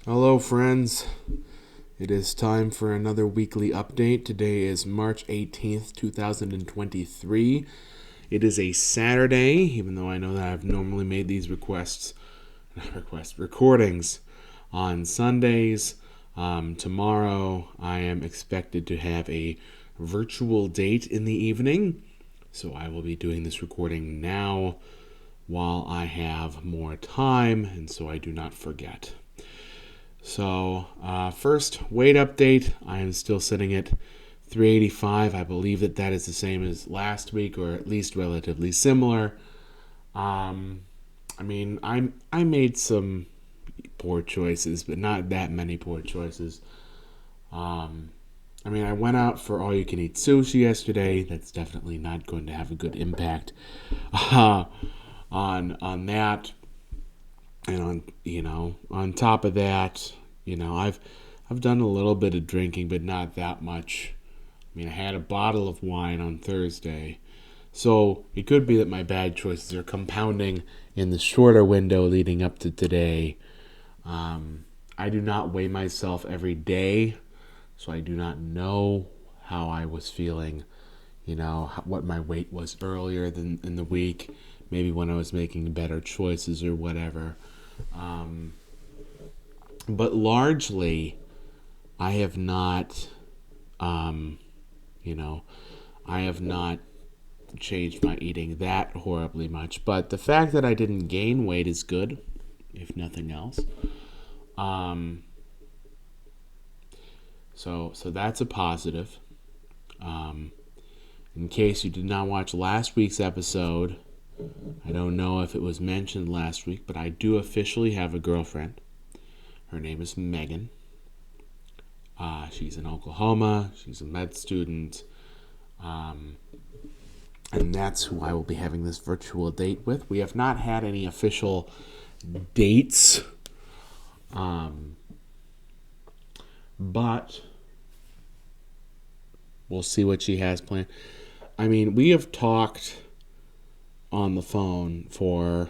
Hello, friends. It is time for another weekly update. Today is March 18th, 2023. It is a Saturday, even though I know that I've normally made these recordings on Sundays. Tomorrow, I am expected to have a virtual date in the evening, so I will be doing this recording now while I have more time, and so I do not forget. So, first weight update. I am still sitting at 385. I believe that is the same as last week, or at least relatively similar. I made some poor choices, but not that many poor choices. I went out for all-you-can-eat sushi yesterday. That's definitely not going to have a good impact on that. And on top of that, I've done a little bit of drinking, but not that much. I had a bottle of wine on Thursday, so it could be that my bad choices are compounding in the shorter window leading up to today. I do not weigh myself every day, so I do not know how I was feeling. What my weight was earlier in the week, maybe when I was making better choices or whatever. But largely, I have not, I have not changed my eating that horribly much. But the fact that I didn't gain weight is good, if nothing else. So that's a positive. In case you did not watch last week's episode, I don't know if it was mentioned last week, but I do officially have a girlfriend. Her name is Megan. She's in Oklahoma. She's a med student. And that's who I will be having this virtual date with. We have not had any official dates. But we'll see what she has planned. We have talked on the phone for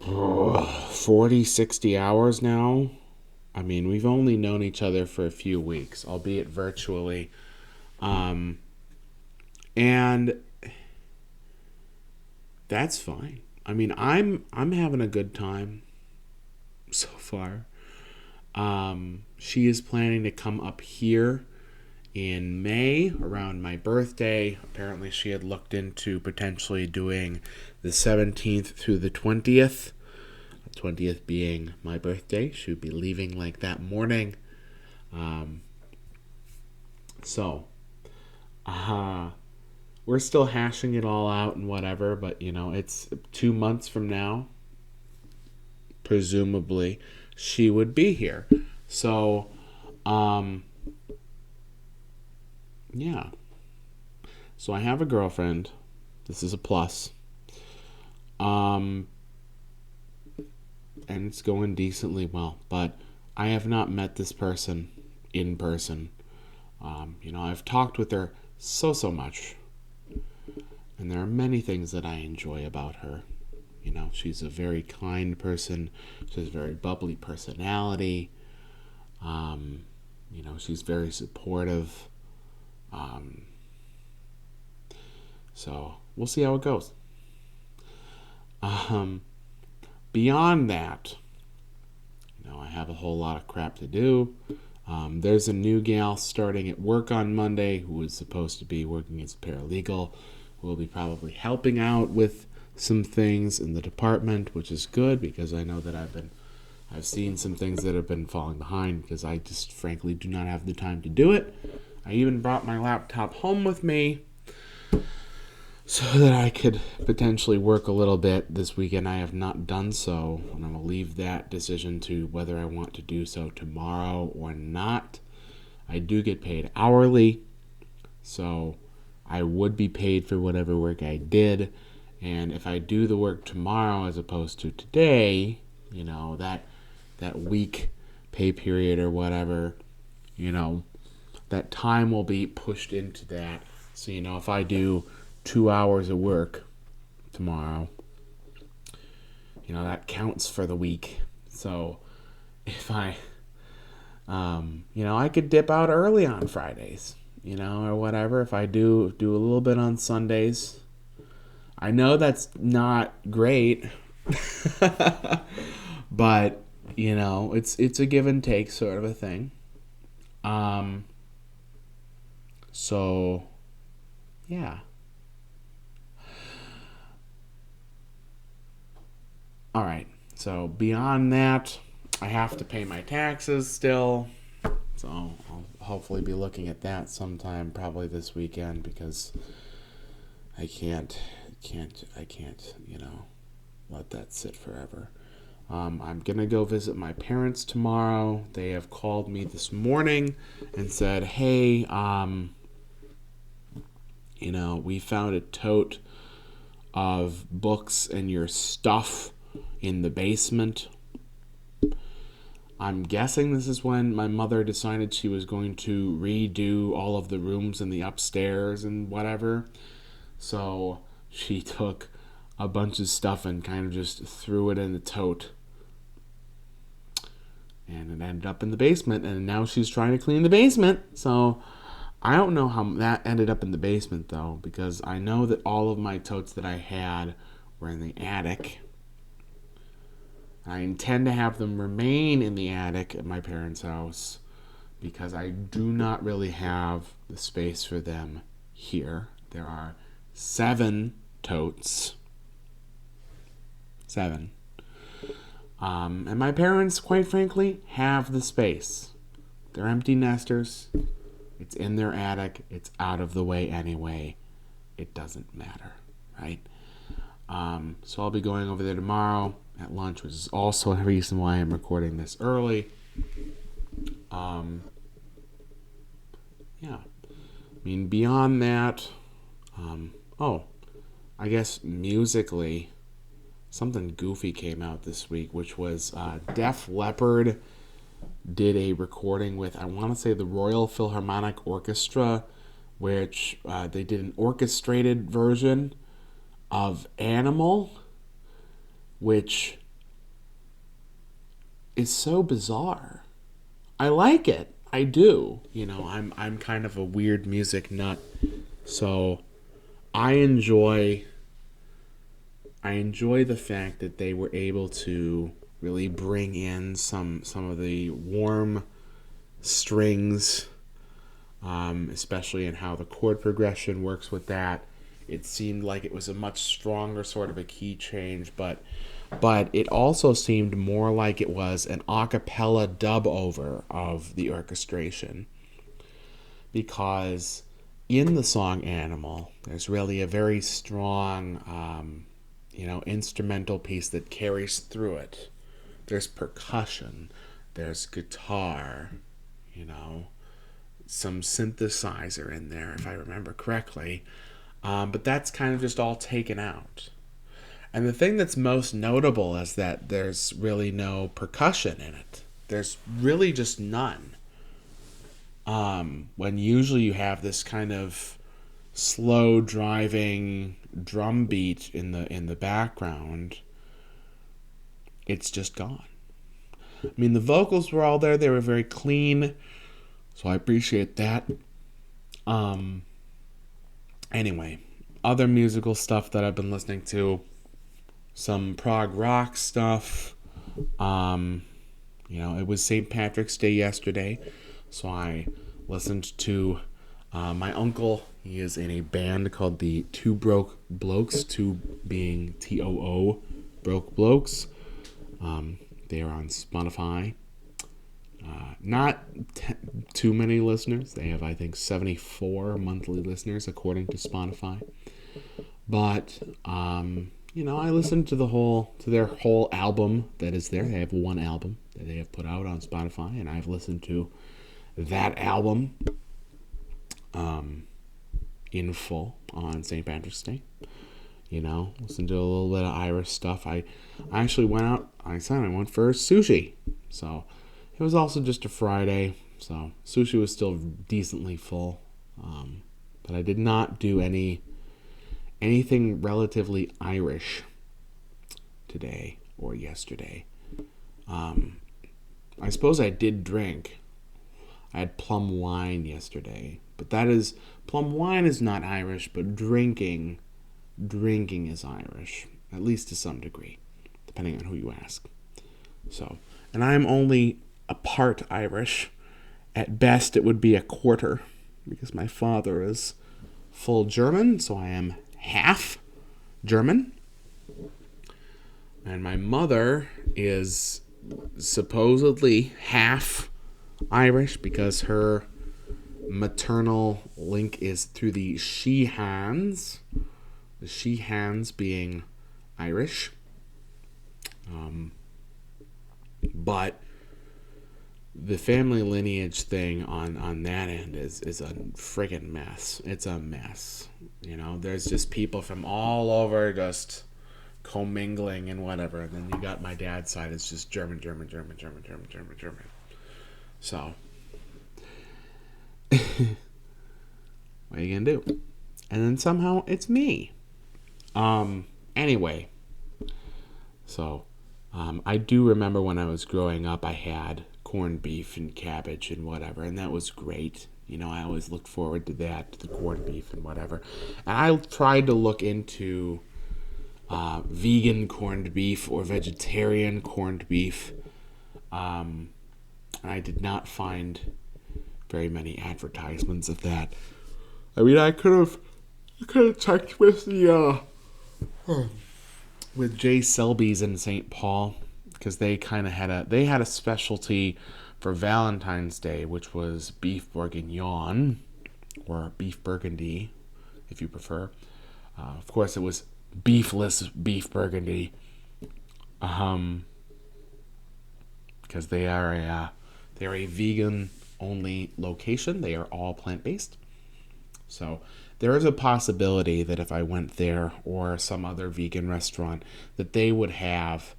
40, 60 hours now. We've only known each other for a few weeks, albeit virtually. And that's fine. I'm having a good time so far. She is planning to come up here in May around my birthday. Apparently she had looked into potentially doing the 17th through the 20th. The 20th being my birthday. She would be leaving like that morning. We're still hashing it all out and whatever, but it's 2 months from now. Presumably she would be here. So, yeah. So I have a girlfriend. This is a plus. And it's going decently well. But I have not met this person in person. I've talked with her so much. And there are many things that I enjoy about her. She's a very kind person. She has a very bubbly personality. She's very supportive. So we'll see how it goes. Beyond that, I have a whole lot of crap to do. There's a new gal starting at work on Monday who is supposed to be working as a paralegal, who will be probably helping out with some things in the department, which is good because I know that I've seen some things that have been falling behind because I just frankly do not have the time to do it. I even brought my laptop home with me so that I could potentially work a little bit this weekend. I have not done so, and I'm going to leave that decision to whether I want to do so tomorrow or not. I do get paid hourly, so I would be paid for whatever work I did. And if I do the work tomorrow as opposed to today, that week pay period or whatever, that time will be pushed into that. So, if I do 2 hours of work tomorrow, that counts for the week So if I, I could dip out early on Fridays, or whatever. If I do a little bit on Sundays, I know that's not great, but it's a give and take sort of a thing. So yeah. All right. So beyond that, I have to pay my taxes still. So I'll hopefully be looking at that sometime, probably this weekend, because I can't, let that sit forever. I'm gonna go visit my parents tomorrow. They have called me this morning and said, "Hey, we found a tote of books and your stuff in the basement." I'm guessing this is when my mother decided she was going to redo all of the rooms in the upstairs and whatever. So she took a bunch of stuff and kind of just threw it in the tote. And it ended up in the basement, and now she's trying to clean the basement. So I don't know how that ended up in the basement, though, because I know that all of my totes that I had were in the attic. I intend to have them remain in the attic at my parents' house because I do not really have the space for them here. There are 7 totes. 7. And my parents, quite frankly, have the space. They're empty nesters. It's in their attic. It's out of the way anyway. It doesn't matter, right? So I'll be going over there tomorrow at lunch, which is also a reason why I'm recording this early. Yeah. I mean, beyond that, I guess musically, something goofy came out this week, which was Def Leppard did a recording with, I want to say, the Royal Philharmonic Orchestra, which they did an orchestrated version of Animal, which is so bizarre. I like it. I do. I'm kind of a weird music nut, so I enjoy the fact that they were able to really bring in some of the warm strings, especially in how the chord progression works with that. It seemed like it was a much stronger sort of a key change, but it also seemed more like it was an a cappella dub over of the orchestration, because in the song Animal, there's really a very strong, instrumental piece that carries through it. There's percussion, there's guitar, some synthesizer in there, if I remember correctly. But that's kind of just all taken out. And the thing that's most notable is that there's really no percussion in it. There's really just none. When usually you have this kind of slow driving drum beat in the background, it's just gone. I mean, the vocals were all there. They were very clean, so I appreciate that. Anyway, other musical stuff that I've been listening to, some prog rock stuff. It was St. Patrick's Day yesterday, so I listened to my uncle. He is in a band called the Two Broke Blokes, two being TOO, Broke Blokes. They are on Spotify. Not too many listeners. They have, I think, 74 monthly listeners according to Spotify. But I listened to their whole album that is there. They have one album that they have put out on Spotify, and I've listened to that album in full on St. Patrick's Day. Listened to a little bit of Irish stuff. I actually went out. I went for sushi. So it was also just a Friday. So sushi was still decently full. But I did not do anything relatively Irish today or yesterday. I suppose I did drink. I had plum wine yesterday, but plum wine is not Irish, but drinking is Irish, at least to some degree, depending on who you ask. So, and I'm only a part Irish. At best, it would be a quarter, because my father is full German, so I am half German. And my mother is supposedly half Irish because her maternal link is through the Sheehans. The Sheehans being Irish. But the family lineage thing on that end is a friggin' mess. It's a mess. There's just people from all over just commingling and whatever. And then you got my dad's side, it's just German. So, what are you gonna do? And then somehow it's me. Anyway, so I do remember when I was growing up, I had corned beef and cabbage and whatever, and that was great. I always looked forward to that, to the corned beef and whatever. And I tried to look into vegan corned beef or vegetarian corned beef. I did not find very many advertisements of that. I mean, I could have checked with the with Jay Selby's in St. Paul, because they kind of had a specialty for Valentine's Day, which was beef bourguignon or beef burgundy, if you prefer. Of course, it was beefless beef burgundy, because they are a vegan only location. They are all plant-based. So there is a possibility that if I went there or some other vegan restaurant, that they would have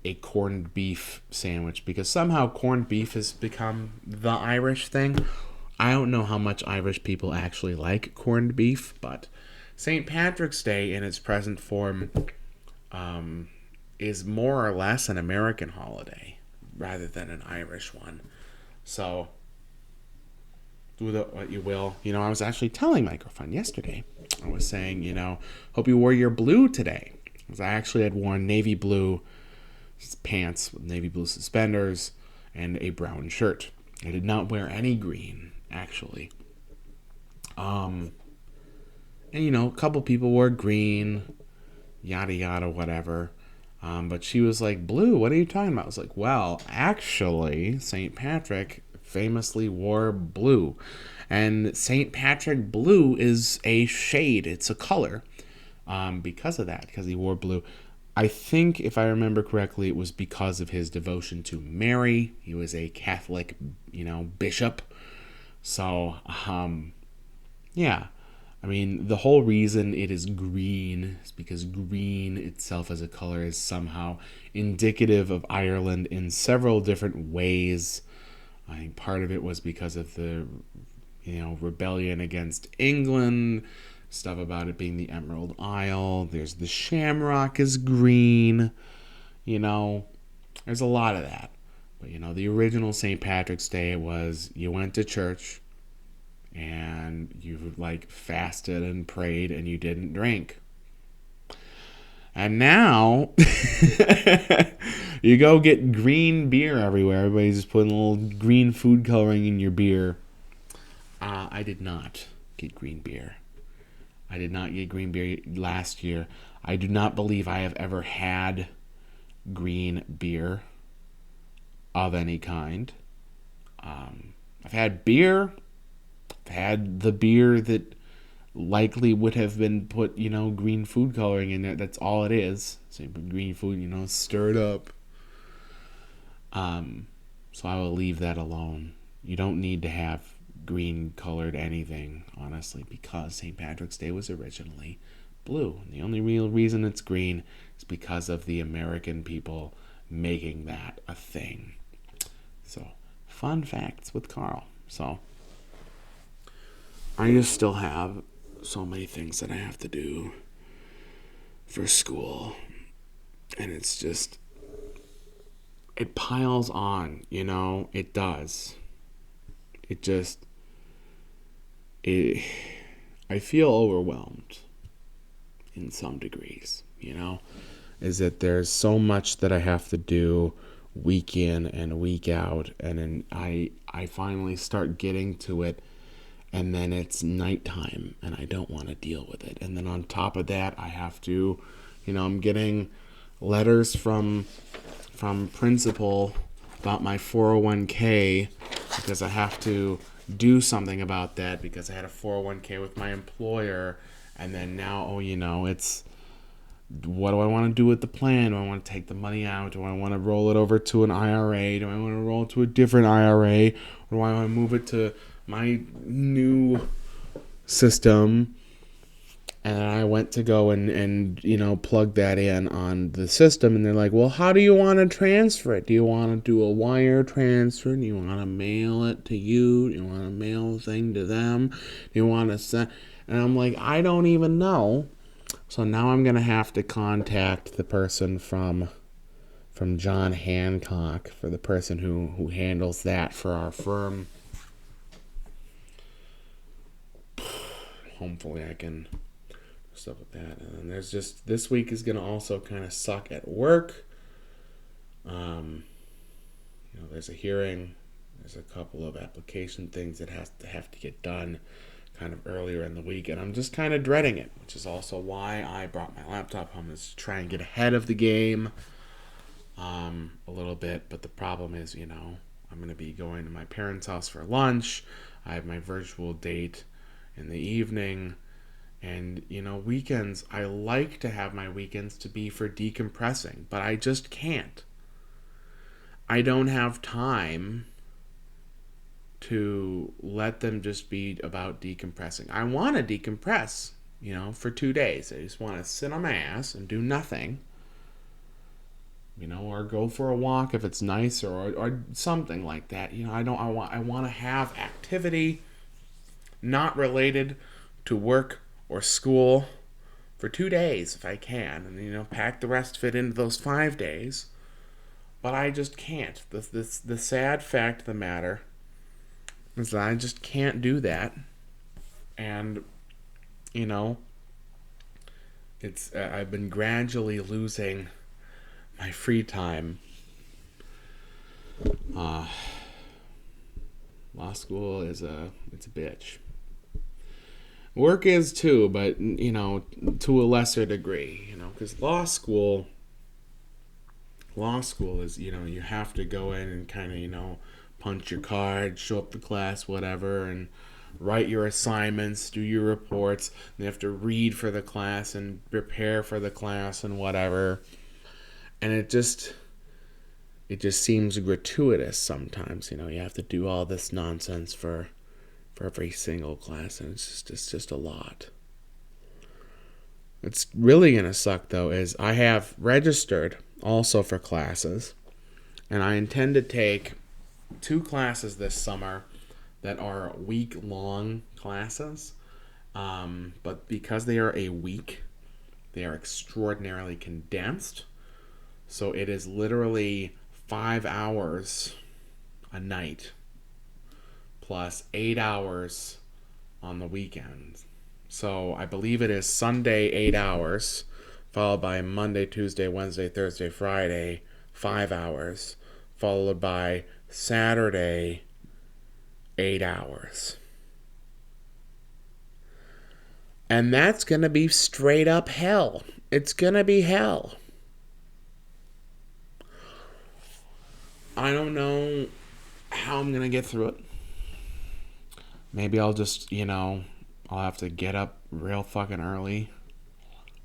a corned beef sandwich, because somehow corned beef has become the Irish thing. I don't know how much Irish people actually like corned beef, but St. Patrick's Day in its present form is more or less an American holiday rather than an Irish one. So do what you will. I was actually telling my girlfriend yesterday, I was saying, hope you wore your blue today. Because I actually had worn navy blue pants with navy blue suspenders and a brown shirt. I did not wear any green, actually. And a couple people wore green, yada yada, whatever. But she was like, blue, what are you talking about? I was like, well, actually, St. Patrick famously wore blue. And St. Patrick blue is a shade, it's a color. Because of that, because he wore blue. I think, if I remember correctly, it was because of his devotion to Mary. He was a Catholic, bishop. So, yeah. I mean, the whole reason it is green is because green itself as a color is somehow indicative of Ireland in several different ways. I think part of it was because of the, rebellion against England, stuff about it being the Emerald Isle. There's the shamrock is green, there's a lot of that. But, the original St. Patrick's Day was you went to church and you fasted and prayed and you didn't drink. And now you go get green beer everywhere. Everybody's just putting a little green food coloring in your beer. I did not get green beer. I did not get green beer last year. I do not believe I have ever had green beer of any kind. I've had beer. I've had the beer that likely would have been put, green food coloring in there. That's all it is. So you put green food, stir it up. So I will leave that alone. You don't need to have green colored anything, honestly, because St. Patrick's Day was originally blue. And the only real reason it's green is because of the American people making that a thing. So, fun facts with Karl. So, I just still have so many things that I have to do for school. And it's just, it piles on, it does. It just, it, I feel overwhelmed in some degrees, is that there's so much that I have to do week in and week out, and then I finally start getting to it, and then it's nighttime and I don't want to deal with it. And then on top of that, I have to, I'm getting letters from principal about my 401k because I have to do something about that because I had a 401k with my employer, and then now, it's, what do I want to do with the plan? Do I want to take the money out? Do I want to roll it over to an IRA? Do I want to roll it to a different IRA? Or do I want to move it to my new system? And I went to go and plug that in on the system, and they're like, well, how do you want to transfer it? Do you want to do a wire transfer? Do you want to mail it to you? Do you want to mail the thing to them? Do you want to send? And I'm like, I don't even know. So now I'm going to have to contact the person from John Hancock, for the person who handles that for our firm. Hopefully I can do stuff with that. And then there's just, this week is going to also kind of suck at work. There's a hearing. There's a couple of application things that have to get done kind of earlier in the week, and I'm just kind of dreading it, which is also why I brought my laptop home, is to try and get ahead of the game a little bit. But the problem is, I'm going to be going to my parents' house for lunch. I have my virtual date in the evening, and weekends, I like to have my weekends to be for decompressing, but I just can't. I don't have time to let them just be about decompressing. I want to decompress, for 2 days. I just want to sit on my ass and do nothing, or go for a walk if it's nice, or something like that. I want to have activity not related to work or school for 2 days if I can, and pack the rest of it into those 5 days. But I just can't. The sad fact of the matter is that I just can't do that. And it's I've been gradually losing my free time. Law school is it's a bitch. Work is too, but to a lesser degree. Because law school is, you have to go in and kind of punch your card, show up to class, whatever, and write your assignments, do your reports. And you have to read for the class and prepare for the class and whatever. And it just seems gratuitous sometimes. You have to do all this nonsense for every single class, and it's just a lot. It's really going to suck, though, is I have registered also for classes, and I intend to take 2 classes this summer that are week-long classes, but because they are a week, they are extraordinarily condensed, so it is literally 5 hours a night plus 8 hours on the weekends. So I believe it is Sunday 8 hours, followed by Monday, Tuesday, Wednesday, Thursday, Friday 5 hours, followed by Saturday 8 hours. And that's going to be straight up hell. It's going to be hell. I don't know how I'm going to get through it. Maybe I'll just, I'll have to get up real fucking early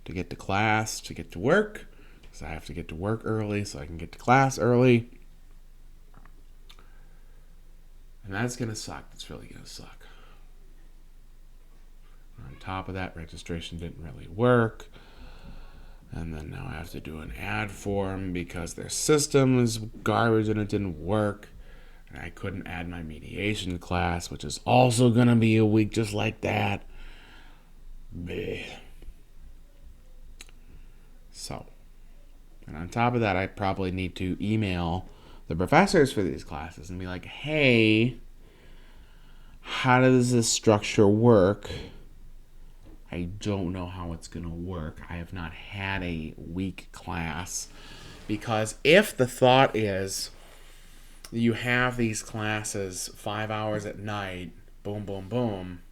to get to class, to get to work. Because I have to get to work early so I can get to class early. And that's going to suck. It's really going to suck. On top of that, registration didn't really work. And then now I have to do an ad form because their system is garbage and it didn't work. And I couldn't add my mediation class, which is also going to be a week just like that. Bleh. So, and on top of that, I probably need to email the professors for these classes and be like, hey, how does this structure work? I don't know how it's going to work. I have not had a week class. Because if the thought is you have these classes 5 hours at night, boom, boom, boom,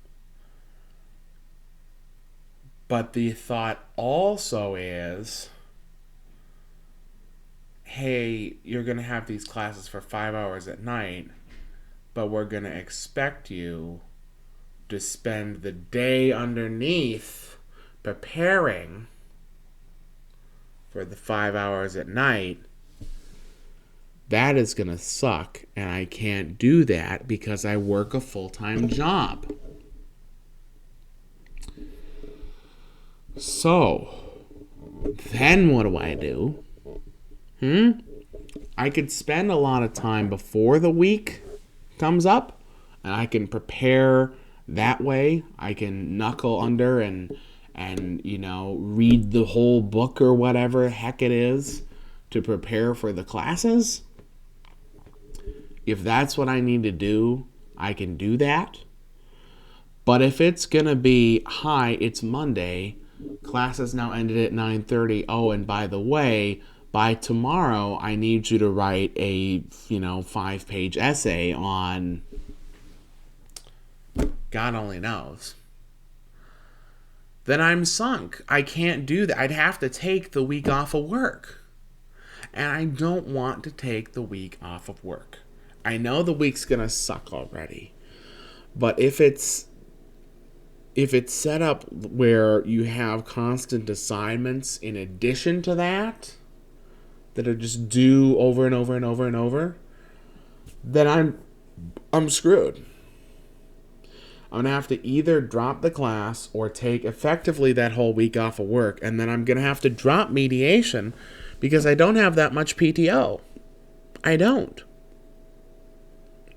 but the thought also is, hey, you're going to have these classes for 5 hours at night, but we're going to expect you to spend the day underneath preparing for the 5 hours at night. That is going to suck, and I can't do that because I work a full-time job. So, then what do I do? I could spend a lot of time before the week comes up, and I can prepare that way. I can knuckle under and read the whole book or whatever heck it is to prepare for the classes. If that's what I need to do, I can do that. But if it's going to be, hi, it's Monday, classes now ended at 9:30. Oh, and by the way, by tomorrow, I need you to write a, 5-page essay on God only knows. Then I'm sunk. I can't do that. I'd have to take the week off of work. And I don't want to take the week off of work. I know the week's going to suck already. But if it's set up where you have constant assignments in addition to that are just due over and over and over and over, then I'm screwed. I'm going to have to either drop the class or take effectively that whole week off of work, and then I'm going to have to drop mediation because I don't have that much PTO. I don't.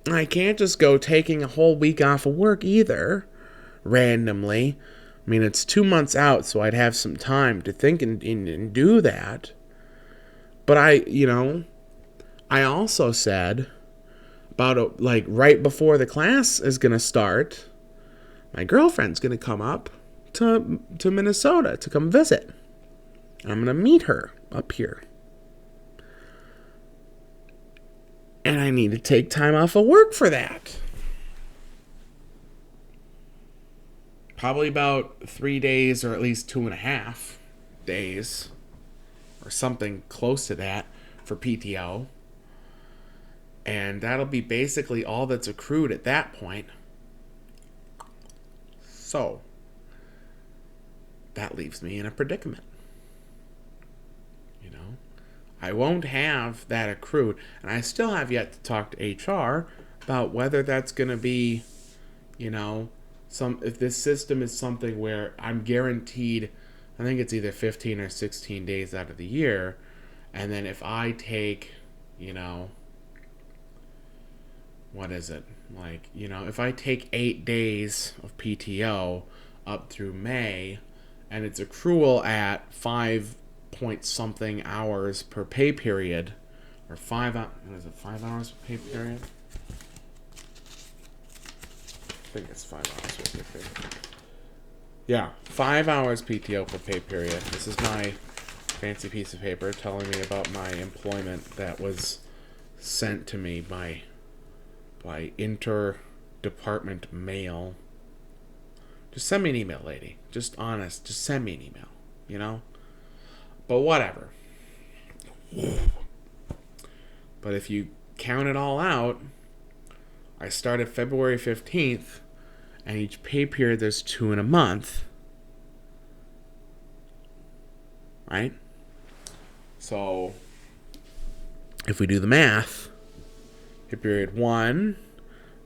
I can't just go taking a whole week off of work either, randomly. I mean, it's 2 months out, so I'd have some time to think and do that. But I also said about right before the class is going to start, my girlfriend's going to come up to Minnesota to come visit. I'm going to meet her up here. And I need to take time off of work for that. Probably about 3 days or at least 2.5 days or something close to that for PTO. And that'll be basically all that's accrued at that point. So, that leaves me in a predicament. I won't have that accrued. And I still have yet to talk to HR about whether that's going to be, if this system is something where I'm guaranteed, I think it's either 15 or 16 days out of the year. And then if I take, what is it? If I take 8 days of PTO up through May, and it's accrual at 5 point something hours per pay period, or 5 hours per pay period? I think it's 5 hours per pay period. Yeah, 5 hours PTO per pay period. This is my fancy piece of paper telling me about my employment that was sent to me by inter-department mail. Just send me an email, lady. Just honest. Just send me an email, But whatever. But if you count it all out, I started February 15th, and each pay period there's 2 in a month. Right? So, if we do the math, pay period 1,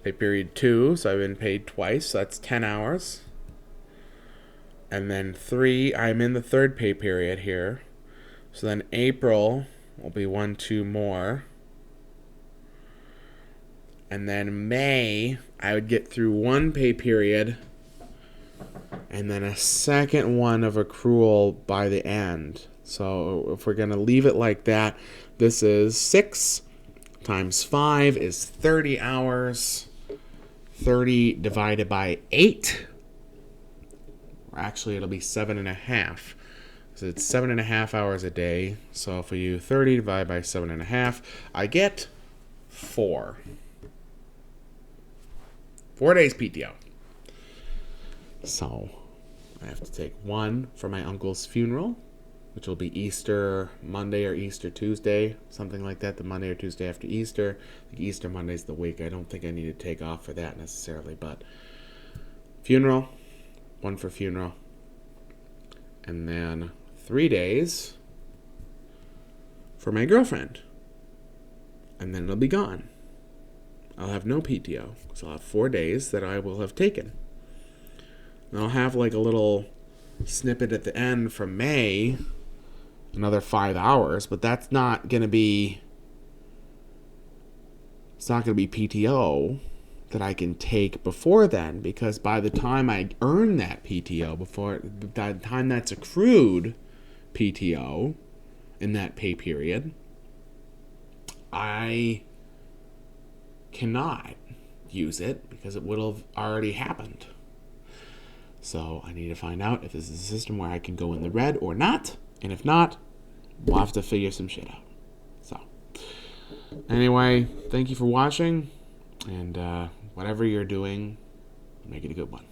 pay period 2, so I've been paid twice, so that's 10 hours. And then 3, I'm in the third pay period here. So then April will be 1, 2 more. And then May, I would get through 1 pay period and then a second one of accrual by the end. So if we're going to leave it like that, this is 6 times 5 is 30 hours. 30 divided by 8. Or actually, it'll be 7.5. So it's 7.5 hours a day. So if we do 30 divided by 7.5, I get 4. 4 days PTO. So I have to take 1 for my uncle's funeral, which will be Easter Monday or Easter Tuesday, something like that, the Monday or Tuesday after Easter. I think Easter Monday's the week. I don't think I need to take off for that necessarily, but funeral, 1 for funeral, and then 3 days for my girlfriend, and then it'll be gone. I'll have no PTO, so I'll have 4 days that I will have taken. And I'll have like a little snippet at the end from May, another 5 hours, but that's not going to be, it's not going to be PTO that I can take before then, because by the time I earn that PTO, by the time that's accrued PTO in that pay period, I cannot use it because it would have already happened. So I need to find out if this is a system where I can go in the red or not, and if not, we'll have to figure some shit out. So anyway, thank you for watching, and whatever you're doing, make it a good one.